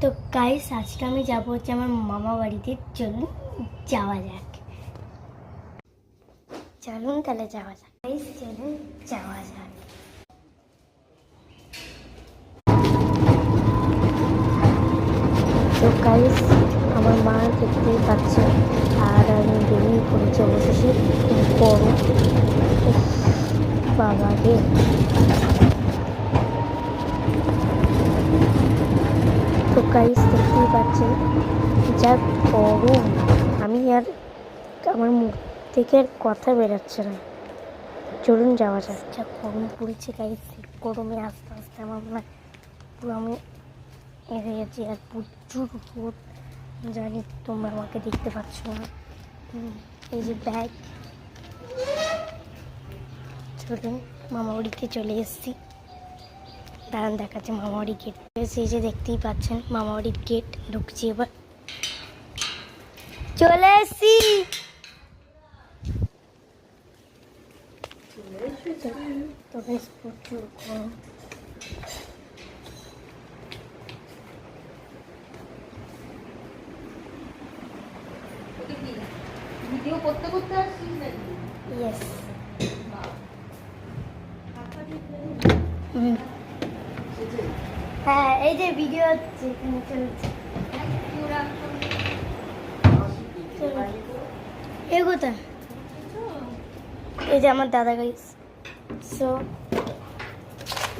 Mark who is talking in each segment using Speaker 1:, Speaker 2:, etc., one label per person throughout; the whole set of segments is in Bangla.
Speaker 1: তো গাইস আজকে আমি যাবো হচ্ছে আমার মামা বাড়িতে। চলুন যাওয়া যাক। চলুন তাহলে যাওয়া যাক গাইস, চলুন যাওয়া যাক। তো গাইস আমার মা দেখতেই পাচ্ছে আর আমি বেরিয়ে পড়েছি অবশেষে। বড় বাবা রে, তো গাইস দেখতেই পাচ্ছেন যা গরম, আমি আর আমার মুখ থেকে আর কথা বেরোচ্ছে না। চলুন যাওয়া যাক। যা গরম পড়েছে গাইস, গরমে আস্তে আস্তে আমার মনে হয় পুরো আমি এড়ে গেছি। আর প্রচুর রোদ, জানি তোমরা আমাকে দেখতে পাচ্ছ না। এই যে ব্যাগ, চলুন মামা বাড়িতে চলে এসেছি। দাঁড়ান দেখাচ্ছে মামা বাড়ির গেট। এই যে দেখতেই পাচ্ছেন মামা বাড়ির গেট, ঢুকছি এবার। চলে এসছি। তো বেশ প্রচুর গরম।
Speaker 2: ভিডিও করতে করতে আসছিস নাকি?
Speaker 1: ইয়েস। হ্যাঁ এই যে ভিডিও হচ্ছে, এখানে চলছে। এই কোথা, এই যে আমার দাদা গাইস। So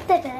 Speaker 1: tata.